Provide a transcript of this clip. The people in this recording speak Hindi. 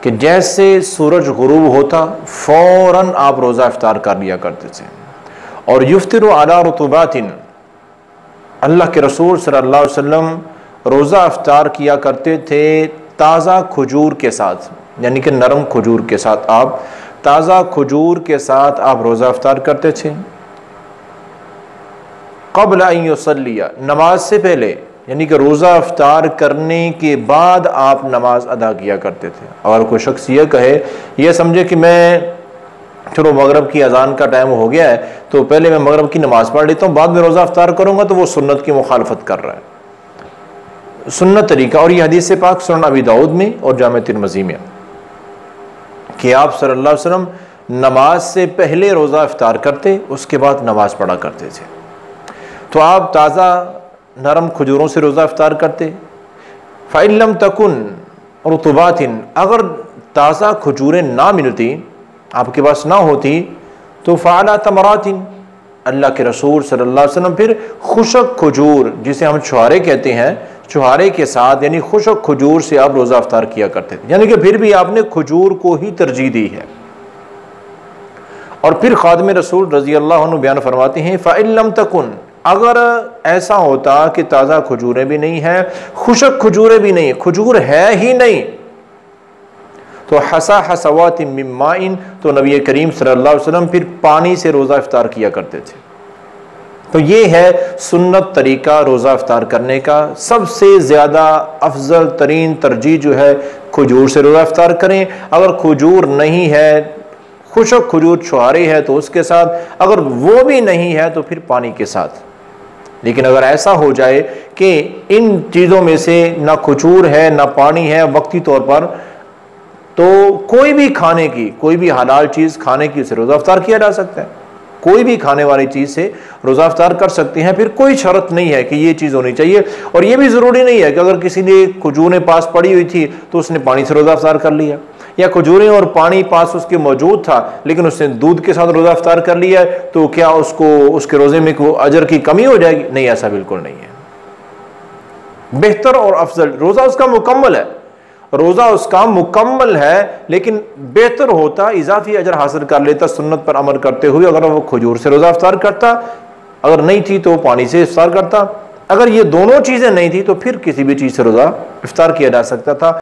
कि जैसे सूरज गुरूब होता फ़ौरन आप रोज़ा इफ्तार कर लिया करते थे। और युफ्तिरु अला रुतुबातिन, अल्लाह के रसूल सल्लल्लाहु अलैहि वसल्लम रोज़ा इफ्तार किया करते थे ताज़ा खजूर के साथ, यानी कि नरम खजूर के साथ। आप ताज़ा खजूर के साथ आप रोज़ा इफ्तार करते थे। क़ब्ल अन युसल्लिया, नमाज से पहले, यानी कि रोज़ा इफ्तार करने के बाद आप नमाज अदा किया करते थे। अगर कोई शख्स ये कहे, ये समझे कि मैं चलो मगरब की अजान का टाइम हो गया है तो पहले मैं मगरब की नमाज़ पढ़ लेता हूँ, बाद में रोज़ा इफ्तार करूँगा, तो वो सुन्नत की मुखालफत कर रहा है। सुन्नत तरीका, और ये हदीस पाक सुनन अबी दाऊद में और जामे तिरमिज़ी में कि आप सल्लल्लाहु अलैहि वसल्लम नमाज से पहले रोज़ा इफ्तार करते, उसके बाद नमाज पढ़ा करते थे। तो आप ताज़ा नरम खजूरों से रोज़ा इफ्तार करते। फ़इल्लम तकुन रुतुबातिन, अगर ताज़ा खजूरें ना मिलती, आपके पास ना होती, तो फ़अला तमरातिन, अल्लाह के रसूल सल्लल्लाहु अलैहि वसल्लम फिर खुशक खजूर, जिसे हम छुहारे कहते हैं, छुहारे के साथ यानी खुशक खजूर से आप रोज़ा इफ्तार किया करते थे। यानी कि फिर भी आपने खजूर को ही तरजीह दी है। और फिर खादिम रसूल रज़ी अल्लाह अन्हु बयान फरमाते हैं फ़इल्लम तकुन, अगर ऐसा होता कि ताज़ा खजूरें भी नहीं हैं, खुशक खजूरें भी नहीं, खजूर है ही नहीं, तो हसा हसवातिन मिन माइन, तो नबी करीम सल्लल्लाहु अलैहि वसल्लम फिर पानी से रोज़ा इफ्तार किया करते थे। तो ये है सुन्नत तरीका रोज़ा इफ्तार करने का। सबसे ज़्यादा अफजल तरीन तरजीह जो है खजूर से रोज़ा इफ्तार करें। अगर खजूर नहीं है, खुशक खजूर छुहारे है तो उसके साथ, अगर वो भी नहीं है तो फिर पानी के साथ। लेकिन अगर ऐसा हो जाए कि इन चीज़ों में से ना खजूर है ना पानी है वक्ती तौर पर, तो कोई भी खाने की, कोई भी हलाल चीज़ खाने की उसे रोज़ा इफ्तार किया जा सकता है। कोई भी खाने वाली चीज़ से रोज़ा इफ्तार कर सकते हैं। फिर कोई शर्त नहीं है कि ये चीज़ होनी चाहिए, और ये भी ज़रूरी नहीं है कि अगर किसी ने खजूरें पास पड़ी हुई थी तो उसने पानी से रोज़ा इफ्तार कर लिया, या खजूरें और पानी पास उसके मौजूद था लेकिन उसने दूध के साथ रोज़ा इफ्तार कर लिया, तो क्या उसको उसके रोज़े में वो अजर की कमी हो जाएगी? नहीं, ऐसा बिल्कुल नहीं है। बेहतर और अफजल रोज़ा उसका मुकम्मल है, रोज़ा उसका मुकम्मल है, लेकिन बेहतर होता, इजाफी अजर हासिल कर लेता सुन्नत पर अमल करते हुए, अगर वो खजूर से रोज़ा इफ्तार करता। अगर नहीं थी तो पानी से इफ्तार करता। अगर ये दोनों चीज़ें नहीं थी तो फिर किसी भी चीज़ से रोज़ा इफ्तार किया जा सकता था।